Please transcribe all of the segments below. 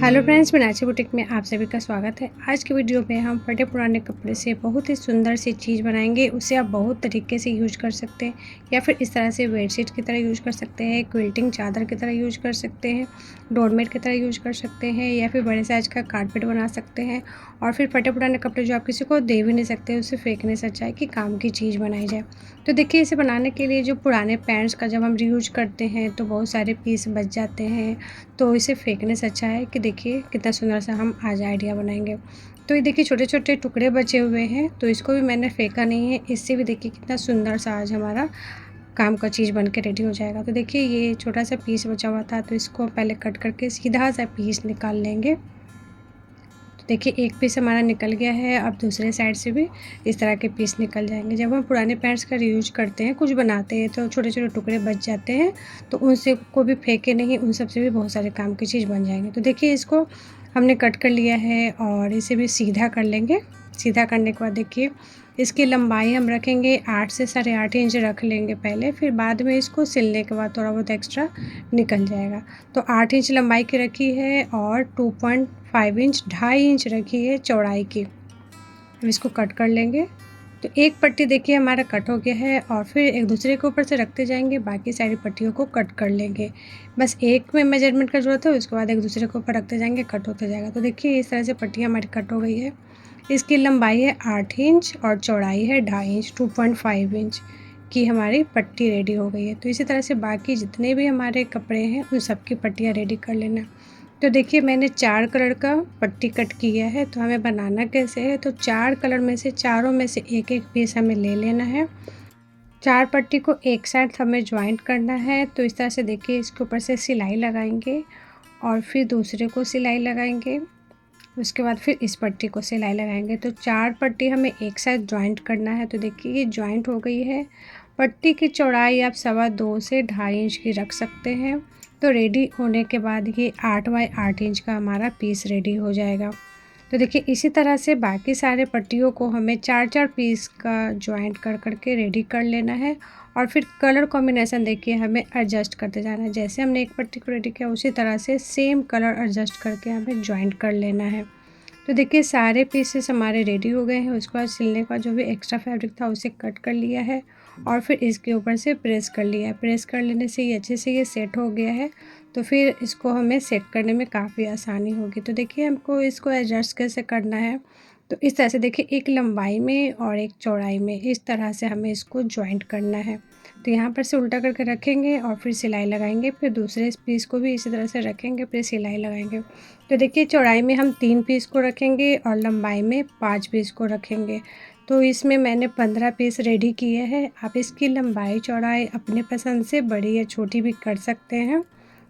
Hello friends, Meenakshi boutique में आप सभी का स्वागत है। आज की वीडियो में हम फटे पुराने कपड़े से बहुत ही सुंदर सी चीज़ बनाएंगे। उसे आप बहुत तरीके से यूज कर सकते हैं, या फिर इस तरह से बेडशीट की तरह यूज कर सकते हैं, क्विल्टिंग चादर की तरह यूज कर सकते हैं, डोरमेट की तरह यूज कर सकते हैं, या फिर बड़े साइज का कारपेट बना सकते हैं। और फिर फटे पुराने कपड़े जो आप किसी को दे भी नहीं सकते, उसे फेंकने से अच्छा है कि काम की चीज़ बनाई जाए। तो देखिए, इसे बनाने के लिए जो पुराने पैंट्स का जब हम रीयूज करते हैं तो बहुत सारे पीस बच जाते हैं, तो इसे फेंकने से अच्छा है कि देखिए कितना सुंदर सा हम आज आइडिया बनाएंगे। तो ये देखिए छोटे छोटे टुकड़े बचे हुए हैं, तो इसको भी मैंने फेंका नहीं है। इससे भी देखिए कितना सुंदर सा आज हमारा काम का चीज़ बन के रेडी हो जाएगा। तो देखिए ये छोटा सा पीस बचा हुआ था, तो इसको पहले कट करके सीधा सा पीस निकाल लेंगे। देखिए एक पीस हमारा निकल गया है। अब दूसरे साइड से भी इस तरह के पीस निकल जाएंगे। जब हम पुराने पैंट्स का रीयूज करते हैं, कुछ बनाते हैं, तो छोटे छोटे टुकड़े बच जाते हैं, तो उनसे को भी फेंके नहीं, उन सब से भी बहुत सारे काम की चीज़ बन जाएंगे। तो देखिए इसको हमने कट कर लिया है और इसे भी सीधा कर लेंगे। सीधा करने के बाद देखिए इसकी लंबाई हम रखेंगे 8 से 8.5 इंच रख लेंगे पहले, फिर बाद में इसको सिलने के बाद थोड़ा बहुत एक्स्ट्रा निकल जाएगा। तो 8 इंच लंबाई की रखी है और 2.5 इंच 2.5 इंच रखी है चौड़ाई की। हम इसको कट कर लेंगे। तो एक पट्टी देखिए हमारा कट हो गया है, और फिर एक दूसरे के ऊपर से रखते जाएंगे, बाकी सारी पट्टियों को कट कर लेंगे। बस एक में मेजरमेंट का ज़रूरत है, उसके बाद एक दूसरे के ऊपर रखते जाएंगे, कट होते जाएगा। तो देखिए इस तरह से पट्टियाँ हमारी कट हो गई है। इसकी लंबाई है 8 इंच और चौड़ाई है 2.5 इंच, 2.5 इंच की हमारी पट्टी रेडी हो गई है। तो इसी तरह से बाकी जितने भी हमारे कपड़े हैं उन सब की पट्टियाँ रेडी कर लेना। तो देखिए मैंने 4 कलर का पट्टी कट किया है। तो हमें बनाना कैसे है, तो 4 कलर में से चारों में से एक एक पीस हमें ले लेना है। 4 पट्टी को एक साथ हमें ज्वाइंट करना है। तो इस तरह से देखिए इसके ऊपर से सिलाई लगाएंगे और फिर दूसरे को सिलाई लगाएंगे, उसके बाद फिर इस पट्टी को सिलाई लगाएंगे। तो 4 पट्टी हमें एक साथ जॉइंट करना है। तो देखिए ये जॉइंट हो गई है। पट्टी की चौड़ाई आप 2.25 से 2.5 इंच की रख सकते हैं। तो रेडी होने के बाद ये 8 बाई 8 इंच का हमारा पीस रेडी हो जाएगा। तो देखिए इसी तरह से बाकी सारे पट्टियों को हमें 4-4 पीस का जॉइंट कर करके रेडी कर लेना है। और फिर कलर कॉम्बिनेशन देखिए हमें एडजस्ट करते जाना है। जैसे हमने एक पट्टी को रेडी किया, उसी तरह से सेम कलर एडजस्ट करके हमें जॉइंट कर लेना है। तो देखिए सारे पीसेस हमारे रेडी हो गए हैं। उसके बाद सिलने का जो भी एक्स्ट्रा फैब्रिक था उसे कट कर लिया है और फिर इसके ऊपर से प्रेस कर लिया है। प्रेस कर लेने से ये अच्छे से ये सेट हो गया है। तो फिर इसको हमें सेट करने में काफ़ी आसानी होगी। तो देखिए हमको इसको एडजस्ट कैसे करना है, तो इस तरह से देखिए एक लंबाई में और एक चौड़ाई में इस तरह से हमें इसको जॉइंट करना है। तो यहाँ पर से उल्टा करके रखेंगे और फिर सिलाई लगाएंगे, फिर दूसरे पीस को भी इसी तरह से रखेंगे, फिर सिलाई लगाएंगे। तो देखिए चौड़ाई में हम 3 पीस को रखेंगे और लंबाई में 5 पीस को रखेंगे। तो इसमें मैंने 15 पीस रेडी किए हैं। आप इसकी लंबाई चौड़ाई अपने पसंद से बड़ी या छोटी भी कर सकते हैं।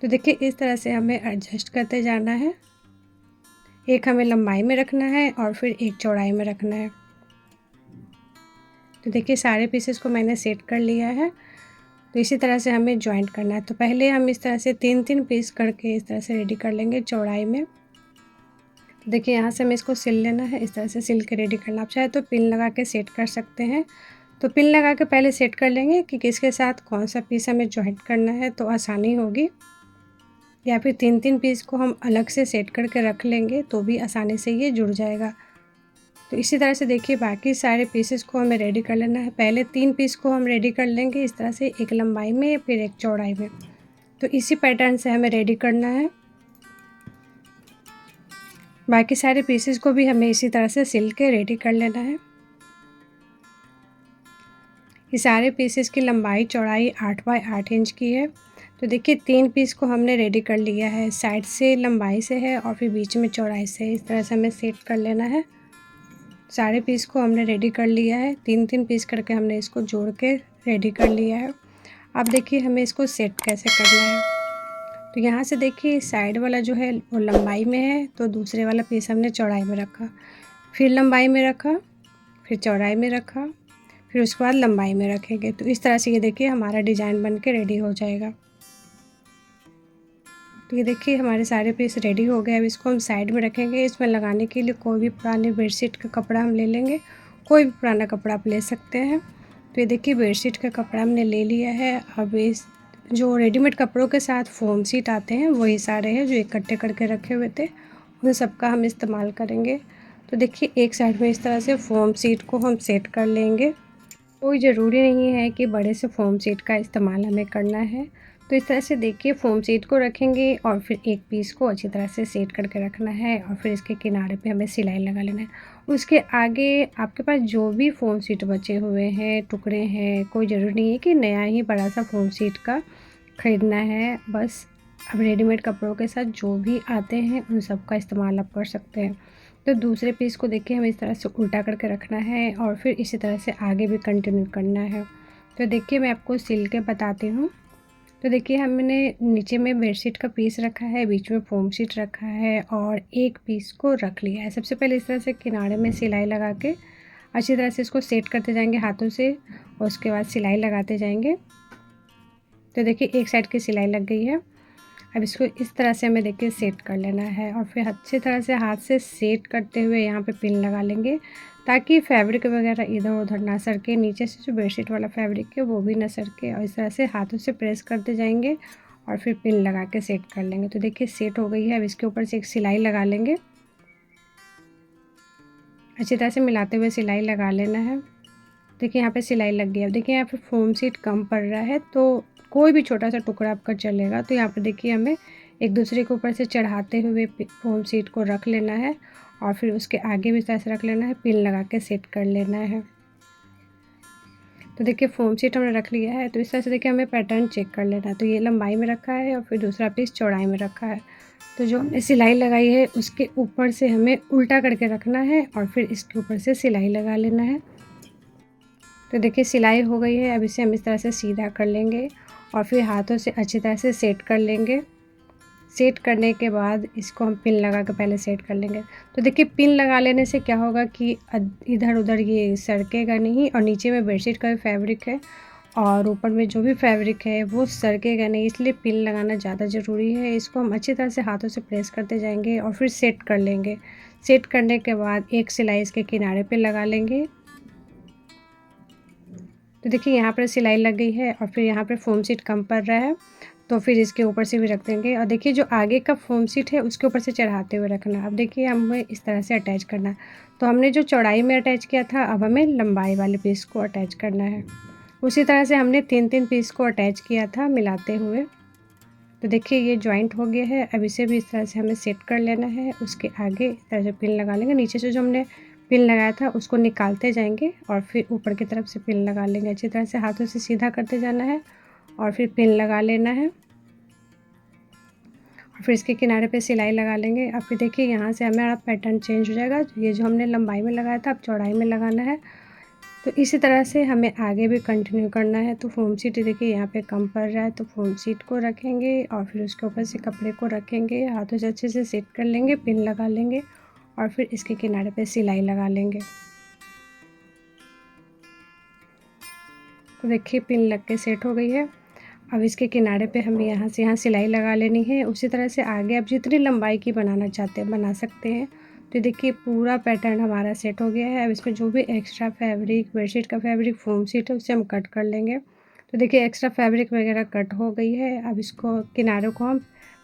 तो देखिए इस तरह से हमें एडजस्ट करते जाना है। एक हमें लंबाई में रखना है और फिर एक चौड़ाई में रखना है। तो देखिए सारे पीसेस को मैंने सेट कर लिया है। तो इसी तरह से हमें जॉइंट करना है। तो पहले हम इस तरह से 3-3 पीस करके इस तरह से रेडी कर लेंगे चौड़ाई में। तो देखिए यहाँ से हमें इसको सिल लेना है, इस तरह से सिल के रेडी करना। आप चाहे तो पिन लगा के सेट कर सकते हैं। तो पिन लगा के पहले सेट कर लेंगे कि किसके साथ कौन सा पीस हमें जॉइंट करना है, तो आसानी होगी। या फिर 3-3 पीस को हम अलग से सेट करके रख लेंगे तो भी आसानी से ये जुड़ जाएगा। तो इसी तरह से देखिए बाकी सारे पीसेस को हमें रेडी कर लेना है। पहले 3 पीस को हम रेडी कर लेंगे इस तरह से, एक लंबाई में फिर एक चौड़ाई में। तो इसी पैटर्न से हमें रेडी करना है। बाकी सारे पीसेस को भी हमें इसी तरह से सिल के रेडी कर लेना है। ये सारे पीसेस की लंबाई चौड़ाई 8 बाई 8 इंच की है। तो देखिए 3 पीस को हमने रेडी कर लिया है, साइड से लंबाई से है और फिर बीच में चौड़ाई से है। इस तरह से हमें सेट कर लेना है। सारे पीस को हमने रेडी कर लिया है। 3-3 पीस करके हमने इसको जोड़ के रेडी कर लिया है। अब देखिए हमें इसको सेट कैसे करना है। तो यहाँ से देखिए साइड वाला जो है वो लंबाई में है, तो दूसरे वाला पीस हमने चौड़ाई में रखा, फिर लंबाई में रखा, फिर चौड़ाई में रखा, फिर उसके बाद लंबाई में रखेंगे। तो इस तरह से ये देखिए हमारा डिज़ाइन बन के रेडी हो जाएगा। तो ये देखिए हमारे सारे पीस रेडी हो गए। अब इसको हम साइड में रखेंगे। इसमें लगाने के लिए कोई भी पुरानी बेडशीट का कपड़ा हम ले लेंगे, कोई भी पुराना कपड़ा आप ले सकते हैं। तो ये देखिए बेडशीट का कपड़ा हमने ले लिया है। अब इस जो रेडीमेड कपड़ों के साथ फ़ोम सीट आते हैं वही सारे हैं जो इकट्ठे करके रखे हुए थे, उन सब का हम इस्तेमाल करेंगे। तो देखिए एक साइड में इस तरह से फ़ोम सीट को हम सेट कर लेंगे। कोई ज़रूरी नहीं है कि बड़े से फ़ोम सीट का इस्तेमाल हमें करना है। तो इस तरह से देखिए फ़ोम सीट को रखेंगे और फिर एक पीस को अच्छी तरह से सेट करके रखना है और फिर इसके किनारे पे हमें सिलाई लगा लेना है। उसके आगे आपके पास जो भी फ़ोम सीट बचे हुए हैं, टुकड़े हैं, कोई ज़रूरी नहीं है कि नया ही बड़ा सा फ़ोम सीट का ख़रीदना है। बस अब रेडीमेड कपड़ों के साथ जो भी आते हैं उन सब का इस्तेमाल आप कर सकते हैं। तो दूसरे पीस को देखिए हमें इस तरह से उल्टा करके रखना है और फिर इसी तरह से आगे भी कंटिन्यू करना है। तो देखिए मैं आपको सिल के बताती हूँ। तो देखिए हमने नीचे में बेडशीट का पीस रखा है, बीच में फ़ोम शीट रखा है और एक पीस को रख लिया है। सबसे पहले इस तरह से किनारे में सिलाई लगा के अच्छी तरह से इसको सेट करते जाएंगे हाथों से और उसके बाद सिलाई लगाते जाएंगे। तो देखिए एक साइड की सिलाई लग गई है। अब इसको इस तरह से हमें देखिए सेट कर लेना है और फिर अच्छी तरह से हाथ से सेट करते हुए यहाँ पे पिन लगा लेंगे ताकि फैब्रिक वगैरह इधर उधर ना सरके, नीचे से जो बेडशीट वाला फैब्रिक है वो भी ना सरके। और इस तरह से हाथों से प्रेस करते जाएंगे और फिर पिन लगा के सेट कर लेंगे। तो देखिए सेट हो गई है। अब इसके ऊपर से एक सिलाई लगा लेंगे, अच्छी तरह से मिलाते हुए सिलाई लगा लेना है। देखिए यहाँ पे सिलाई लग गई है। अब देखिए यहाँ पे फ़ोम सीट कम पड़ रहा है तो कोई भी छोटा सा टुकड़ा आपका चलेगा। तो यहाँ पे देखिए हमें एक दूसरे के ऊपर से चढ़ाते हुए फ़ोम सीट को रख लेना है और फिर उसके आगे भी इस तरह से रख लेना है, पिन लगा के सेट कर लेना है। तो देखिए फ़ोम सीट हमने रख लिया है। तो इस तरह से देखिए हमें पैटर्न चेक कर लेना है। तो ये लंबाई में रखा है और फिर दूसरा पीस चौड़ाई में रखा है। तो जो हमने सिलाई लगाई है उसके ऊपर से हमें उल्टा करके रखना है और फिर इसके ऊपर से सिलाई लगा लेना है। तो देखिए सिलाई हो गई है। अब इसे हम इस तरह से सीधा कर लेंगे और फिर हाथों से अच्छी तरह से सेट कर लेंगे। सेट करने के बाद इसको हम पिन लगा के पहले सेट कर लेंगे। तो देखिए पिन लगा लेने से क्या होगा कि इधर उधर ये सरकेगा नहीं और नीचे में बेडशीट का भी फैब्रिक है और ऊपर में जो भी फैब्रिक है वो सरकेगा नहीं, इसलिए पिन लगाना ज़्यादा ज़रूरी है। इसको हम अच्छी तरह से हाथों से प्रेस करते जाएंगे और फिर सेट कर लेंगे। सेट करने के बाद एक सिलाई इसके किनारे पे लगा लेंगे। तो देखिए यहाँ पर सिलाई लग गई है और फिर यहाँ पर फ़ोम सीट कम पड़ रहा है तो फिर इसके ऊपर से भी रख देंगे और देखिए जो आगे का फ़ोम सीट है उसके ऊपर से चढ़ाते हुए रखना। अब देखिए हमें इस तरह से अटैच करना है। तो हमने जो चौड़ाई में अटैच किया था अब हमें लंबाई वाले पीस को अटैच करना है। उसी तरह से हमने 3-3 पीस को अटैच किया था मिलाते हुए। तो देखिए ये जॉइंट हो गया है। अब इसे भी इस तरह से हमें सेट कर लेना है। उसके आगे इस तरह से पिन लगा लेंगे। नीचे से जो हमने पिन लगाया था उसको निकालते जाएंगे और फिर ऊपर की तरफ से पिन लगा लेंगे। अच्छी तरह से हाथों से सीधा करते जाना है और फिर पिन लगा लेना है और फिर इसके किनारे पे सिलाई लगा लेंगे। अब फिर देखिए यहाँ से हमारा पैटर्न चेंज हो जाएगा। ये जो हमने लंबाई में लगाया था अब चौड़ाई में लगाना है। तो इसी तरह से हमें आगे भी कंटिन्यू करना है। तो फ़ोम सीट देखिए यहाँ पे कम पड़ रहा है तो फ़ोम सीट को रखेंगे और फिर उसके ऊपर से कपड़े को रखेंगे, हाथों से अच्छे से सेट कर लेंगे, पिन लगा लेंगे और फिर इसके किनारे पे सिलाई लगा लेंगे। तो देखिए पिन लग के सेट हो गई है। अब इसके किनारे पे हमें यहाँ से यहाँ सिलाई लगा लेनी है। उसी तरह से आगे आप जितनी लंबाई की बनाना चाहते हैं बना सकते हैं। तो देखिए पूरा पैटर्न हमारा सेट हो गया है। अब इसमें जो भी एक्स्ट्रा फैब्रिक, बेडशीट का फैब्रिक, फ़ोम सीट है उसे हम कट कर लेंगे। तो देखिए एक्स्ट्रा फैब्रिक वगैरह कट हो गई है। अब इसको किनारों को हम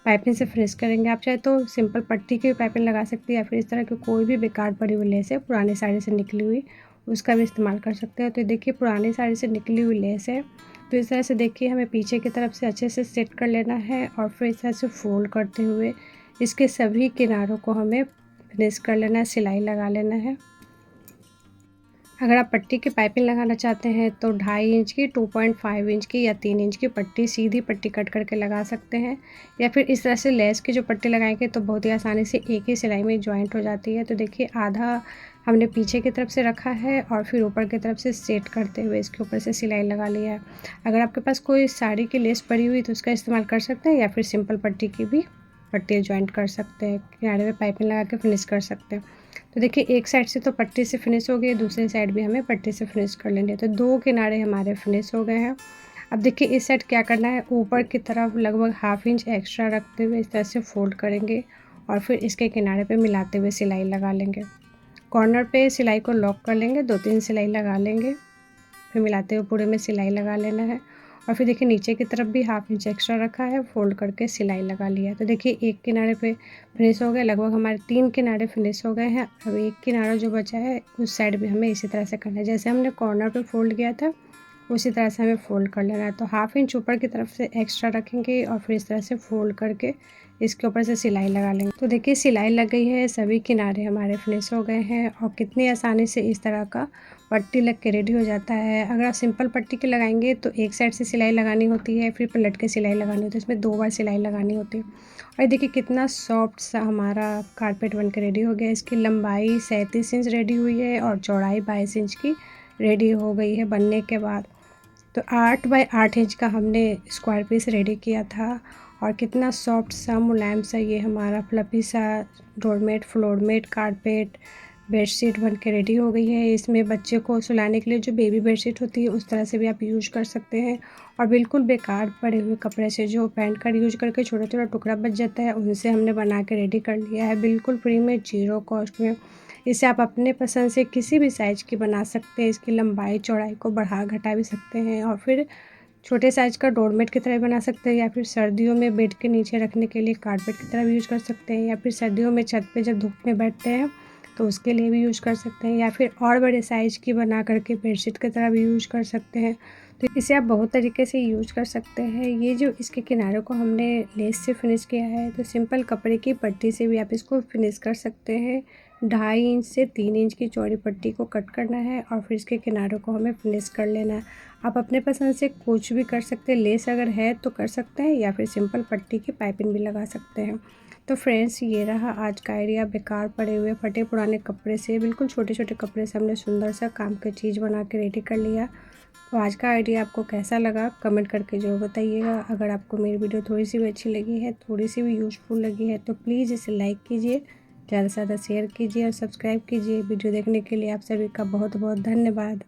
पाइपिंग से फिनिश करेंगे। आप चाहे तो सिंपल पट्टी की भी पाइपिंग लगा सकती है या फिर इस तरह की कोई भी बेकार पड़ी हुई लेस है पुरानी साड़ी से निकली हुई, उसका भी इस्तेमाल कर सकते हैं। तो देखिए पुरानी साड़ी से निकली हुई लेस है। तो इस तरह से देखिए हमें पीछे की तरफ से अच्छे से सेट कर लेना है और फिर इस तरह से फ़ोल्ड करते हुए इसके सभी किनारों को हमें फिनिश कर लेना है, सिलाई लगा लेना है। अगर आप पट्टी की पाइपिंग लगाना चाहते हैं तो 2.5 इंच की, 2.5 इंच की या 3 इंच की पट्टी, सीधी पट्टी कट करके लगा सकते हैं या फिर इस तरह से लेस की जो पट्टी लगाएंगे तो बहुत ही आसानी से एक ही सिलाई में जॉइंट हो जाती है। तो देखिए आधा हमने पीछे की तरफ से रखा है और फिर ऊपर की तरफ से सेट करते हुए इसके ऊपर से सिलाई लगा लिया है। अगर आपके पास कोई साड़ी की लेस पड़ी हुई तो उसका इस्तेमाल कर सकते हैं या फिर सिंपल पट्टी की भी पट्टी जॉइंट कर सकते हैं, किनारे में पाइपिंग लगा के फिनिश कर सकते हैं। तो देखिए एक साइड से तो पट्टी से फिनिश हो गई, दूसरी साइड भी हमें पट्टी से फिनिश कर लेंगे। तो 2 किनारे हमारे फिनिश हो गए हैं। अब देखिए इस साइड क्या करना है, ऊपर की तरफ लगभग 1/2 इंच एक्स्ट्रा रखते हुए इस तरह से फोल्ड करेंगे और फिर इसके किनारे पे मिलाते हुए सिलाई लगा लेंगे। कॉर्नर पे सिलाई को लॉक कर लेंगे, 2-3 सिलाई लगा लेंगे, फिर मिलाते हुए पूरे में सिलाई लगा लेना है और फिर देखिए नीचे की तरफ भी 1/2 इंच एक्स्ट्रा रखा है, फ़ोल्ड करके सिलाई लगा लिया। तो देखिए एक किनारे पे फिनिश हो गया, लगभग हमारे 3 किनारे फिनिश हो गए हैं। अब एक किनारा जो बचा है उस साइड भी हमें इसी तरह से करना है, जैसे हमने कॉर्नर पे फ़ोल्ड किया था उसी तरह से हमें फ़ोल्ड कर लेना है। तो 1/2 इंच ऊपर की तरफ से एक्स्ट्रा रखेंगे और फिर इस तरह से फ़ोल्ड करके इसके ऊपर से सिलाई लगा लेंगे। तो देखिए सिलाई लग गई है, सभी किनारे हमारे फिनिश हो गए हैं और कितनी आसानी से इस तरह का पट्टी लग के रेडी हो जाता है। अगर आप सिंपल पट्टी के लगाएंगे तो एक साइड से सिलाई लगानी होती है, फिर पलट के सिलाई लगानी होती है, इसमें 2 बार सिलाई लगानी होती है। और देखिए कितना सॉफ्ट सा हमारा कारपेट बन के रेडी हो गया। इसकी लंबाई 37 इंच रेडी हुई है और चौड़ाई 22 इंच की रेडी हो गई है बनने के बाद। तो 8 बाय 8 इंच का हमने स्क्वायर पीस रेडी किया था और कितना सॉफ्ट सा मुलायम सा ये हमारा फ्लफी सा डोरमेट, फ्लोरमेट, कारपेट, बेडशीट बन के रेडी हो गई है। इसमें बच्चे को सुलाने के लिए जो बेबी बेडशीट होती है उस तरह से भी आप यूज़ कर सकते हैं और बिल्कुल बेकार पड़े हुए कपड़े से जो पहन कर यूज़ करके छोटा-छोटा टुकड़ा बच जाता है उनसे हमने बना के रेडी कर लिया है, बिल्कुल फ्री में, ज़ीरो कॉस्ट में। इसे आप अपने पसंद से किसी भी साइज़ की बना सकते हैं। इसकी लंबाई चौड़ाई को बढ़ा घटा भी सकते हैं और फिर छोटे साइज़ का डोरमेट की तरह बना सकते हैं या फिर सर्दियों में बेड के नीचे रखने के लिए कारपेट की तरह भी यूज़ कर सकते हैं या फिर सर्दियों में छत पे जब धूप में बैठते हैं तो उसके लिए भी यूज़ कर सकते हैं या फिर और बड़े साइज़ की बना करके बेडशीट की तरह भी यूज़ कर सकते हैं। तो इसे आप बहुत तरीके से यूज़ कर सकते हैं। ये जो इसके किनारों को हमने लेस से फिनिश किया है तो सिंपल कपड़े की पट्टी से भी आप इसको फिनिश कर सकते हैं। 2.5 इंच से 3 इंच की चौड़ी पट्टी को कट करना है और फिर इसके किनारों को हमें फिनिश कर लेना है। आप अपने पसंद से कुछ भी कर सकते हैं, लेस अगर है तो कर सकते हैं या फिर सिंपल पट्टी की पाइपिंग भी लगा सकते हैं। तो फ्रेंड्स ये रहा आज का आइडिया। बेकार पड़े हुए फटे पुराने कपड़े से, बिल्कुल छोटे छोटे कपड़े से हमने सुंदर सा काम की चीज़ बना के रेडी कर लिया। तो आज का आइडिया आपको कैसा लगा कमेंट करके ज़रूर बताइएगा। अगर आपको मेरी वीडियो थोड़ी सी भी अच्छी लगी है, थोड़ी सी भी यूज़फुल लगी है तो प्लीज़ इसे लाइक कीजिए, ज़्यादा से ज़्यादा शेयर कीजिए और सब्सक्राइब कीजिए। वीडियो देखने के लिए आप सभी का बहुत बहुत धन्यवाद।